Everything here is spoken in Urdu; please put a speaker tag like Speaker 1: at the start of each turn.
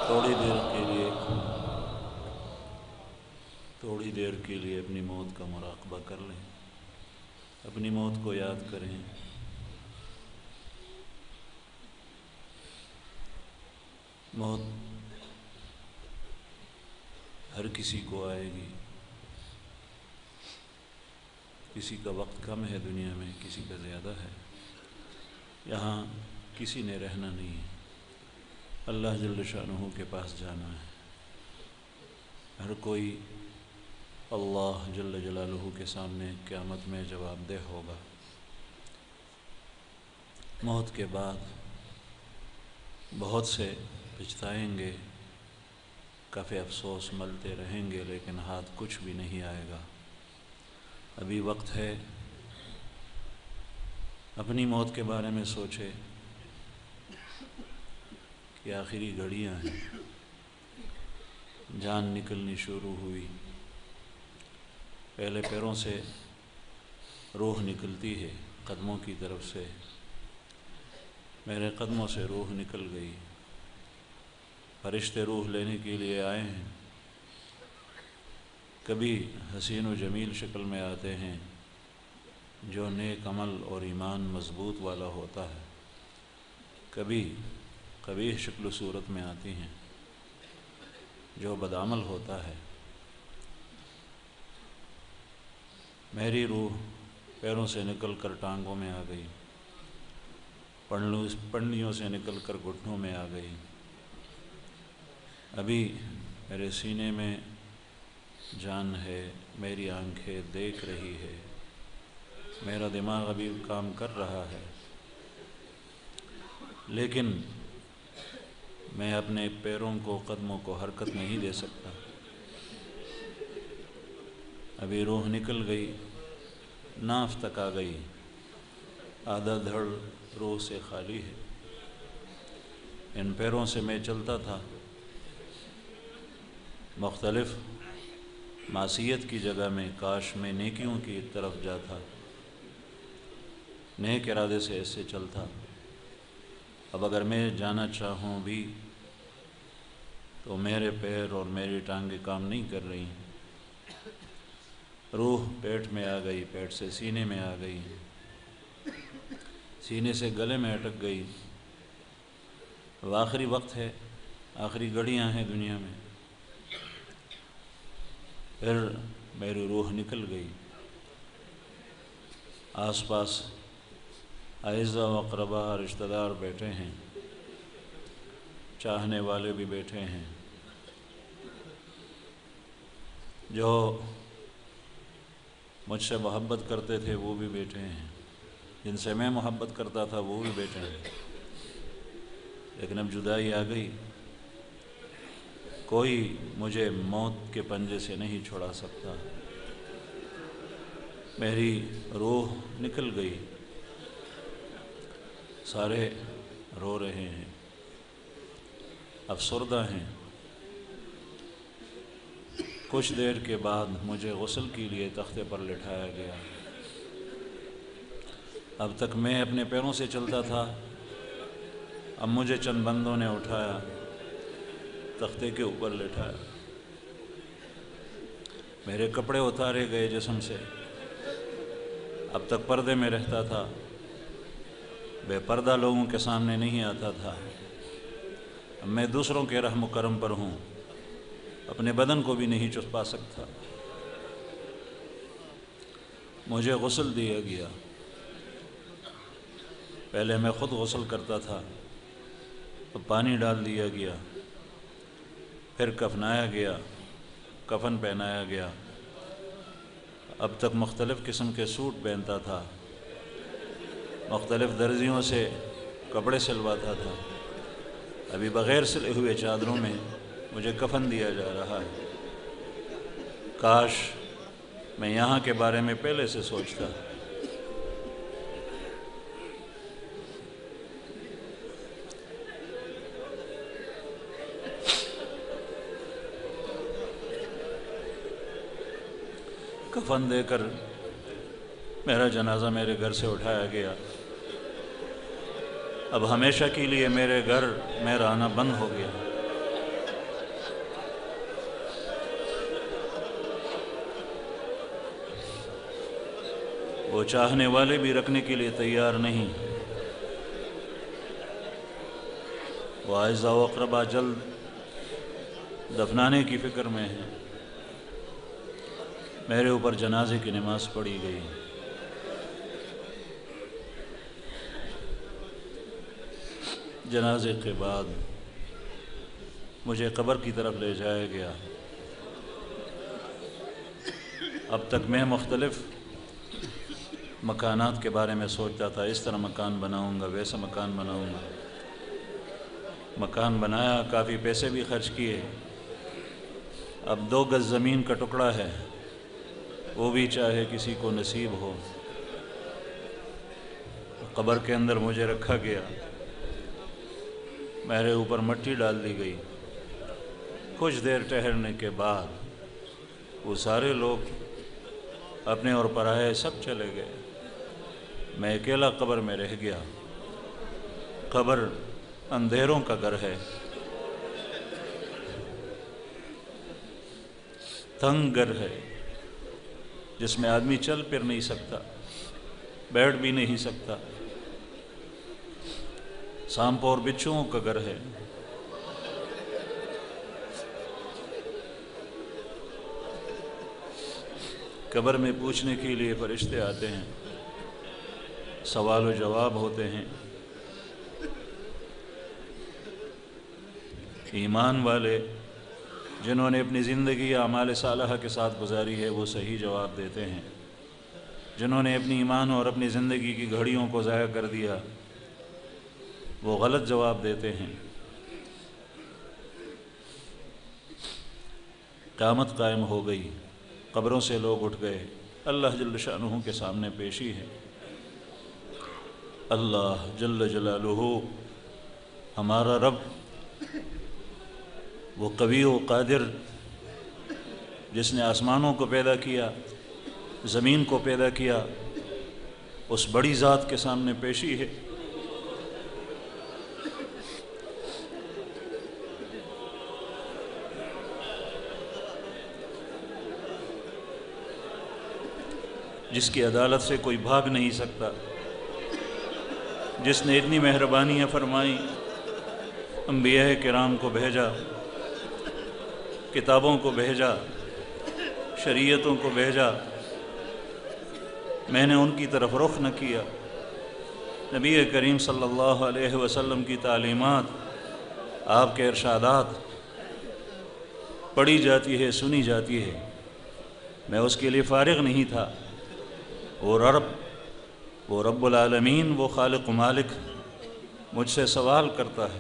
Speaker 1: تھوڑی دیر کے لیے اپنی موت کا مراقبہ کر لیں، اپنی موت کو یاد کریں۔ موت ہر کسی کو آئے گی، کسی کا وقت کم ہے دنیا میں، کسی کا زیادہ ہے۔ یہاں کسی نے رہنا نہیں ہے، اللہ جل شانہ کے پاس جانا ہے۔ ہر کوئی اللہ جل جلالہ کے سامنے قیامت میں جواب دہ ہوگا۔ موت کے بعد بہت سے پچھتائیں گے، کف افسوس ملتے رہیں گے، لیکن ہاتھ کچھ بھی نہیں آئے گا۔ ابھی وقت ہے، اپنی موت کے بارے میں سوچے کہ آخری گھڑیاں ہیں، جان نکلنی شروع ہوئی۔ پہلے پیروں سے روح نکلتی ہے، قدموں کی طرف سے۔ میرے قدموں سے روح نکل گئی، فرشتے روح لینے کے لیے آئے ہیں۔ کبھی حسین و جمیل شکل میں آتے ہیں جو نیک عمل اور ایمان مضبوط والا ہوتا ہے، کبھی قبیح شکل و صورت میں آتی ہیں جو بدعمل ہوتا ہے۔ میری روح پیروں سے نکل کر ٹانگوں میں آ گئی، پنڈلیوں سے نکل کر گھٹنوں میں آ گئی۔ ابھی میرے سینے میں جان ہے، میری آنکھیں دیکھ رہی ہے، میرا دماغ ابھی کام کر رہا ہے، لیکن میں اپنے پیروں کو، قدموں کو حرکت نہیں دے سکتا۔ ابھی روح نکل گئی، ناف تک آ گئی، آدھا دھڑ روح سے خالی ہے۔ ان پیروں سے میں چلتا تھا، مختلف معصیت کی جگہ میں، کاش میں نیکیوں کی طرف جاتا، نیک ارادے سے ایسے چلتا۔ اب اگر میں جانا چاہوں بھی تو میرے پیر اور میری ٹانگیں کام نہیں کر رہی۔ روح پیٹ میں آ گئی، پیٹ سے سینے میں آ گئی، سینے سے گلے میں اٹک گئی۔ اب آخری وقت ہے، آخری گھڑیاں ہیں دنیا میں۔ پھر میری روح نکل گئی۔ آس پاس اعزاء و اقرباء رشتہ دار بیٹھے ہیں، چاہنے والے بھی بیٹھے ہیں، جو مجھ سے محبت کرتے تھے وہ بھی بیٹھے ہیں، جن سے میں محبت کرتا تھا وہ بھی بیٹھے ہیں۔ لیکن اب جدائی آ گئی، کوئی مجھے موت کے پنجے سے نہیں چھڑا سکتا۔ میری روح نکل گئی، سارے رو رہے ہیں، افسردہ ہیں۔ کچھ دیر کے بعد مجھے غسل کے لیے تختے پر لٹھایا گیا۔ اب تک میں اپنے پیروں سے چلتا تھا، اب مجھے چند بندوں نے اٹھایا، تختے کے اوپر لٹھایا۔ میرے کپڑے اتارے گئے جسم سے۔ اب تک پردے میں رہتا تھا، بے پردہ لوگوں کے سامنے نہیں آتا تھا۔ اب میں دوسروں کے رحم و کرم پر ہوں، اپنے بدن کو بھی نہیں چھپا سکتا۔ مجھے غسل دیا گیا، پہلے میں خود غسل کرتا تھا، اب پانی ڈال دیا گیا، پھر کفنایا گیا، کفن پہنایا گیا۔ اب تک مختلف قسم کے سوٹ پہنتا تھا، مختلف درزیوں سے کپڑے سلواتا تھا، ابھی بغیر سلے ہوئے چادروں میں مجھے کفن دیا جا رہا ہے۔ کاش میں یہاں کے بارے میں پہلے سے سوچتا۔ کفن دے کر میرا جنازہ میرے گھر سے اٹھایا گیا۔ اب ہمیشہ کے لیے میرے گھر میں رہنا بند ہو گیا۔ وہ چاہنے والے بھی رکھنے کے لیے تیار نہیں، وہ اعزاء و اقربا جلد دفنانے کی فکر میں ہیں۔ میرے اوپر جنازے کی نماز پڑھی گئی، جنازے کے بعد مجھے قبر کی طرف لے جایا گیا۔ اب تک میں مختلف مکانات کے بارے میں سوچتا تھا، اس طرح مکان بناؤں گا، ویسا مکان بناؤں گا۔ مکان بنایا، کافی پیسے بھی خرچ کیے۔ اب 2 گز زمین کا ٹکڑا ہے، وہ بھی چاہے کسی کو نصیب ہو۔ قبر کے اندر مجھے رکھا گیا، میرے اوپر مٹی ڈال دی گئی۔ کچھ دیر ٹھہرنے کے بعد وہ سارے لوگ اپنے اور پرائے سب چلے گئے، میں اکیلا قبر میں رہ گیا۔ قبر اندھیروں کا گھر ہے، تنگ گھر ہے، جس میں آدمی چل پھر نہیں سکتا، بیٹھ بھی نہیں سکتا۔ سانپوں اور بچھوؤں کا گھر ہے۔ قبر میں پوچھنے کے لیے فرشتے آتے ہیں، سوال و جواب ہوتے ہیں۔ ایمان والے جنہوں نے اپنی زندگی اعمال صالحہ کے ساتھ گزاری ہے وہ صحیح جواب دیتے ہیں، جنہوں نے اپنی ایمان اور اپنی زندگی کی گھڑیوں کو ضائع کر دیا وہ غلط جواب دیتے ہیں۔ قیامت قائم ہو گئی، قبروں سے لوگ اٹھ گئے، اللہ جل شانہ کے سامنے پیشی ہے۔ اللہ جل جلالہ ہمارا رب، وہ قوی و قادر جس نے آسمانوں کو پیدا کیا، زمین کو پیدا کیا، اس بڑی ذات کے سامنے پیشی ہے۔ جس کی عدالت سے کوئی بھاگ نہیں سکتا، جس نے اتنی مہربانیاں فرمائیں، انبیاء کرام کو بھیجا، کتابوں کو بھیجا، شریعتوں کو بھیجا، میں نے ان کی طرف رخ نہ کیا۔ نبی کریم صلی اللہ علیہ وسلم کی تعلیمات، آپ کے ارشادات پڑھی جاتی ہے، سنی جاتی ہے، میں اس کے لیے فارغ نہیں تھا۔ وہ رب العالمین، وہ خالق و مالک مجھ سے سوال کرتا ہے،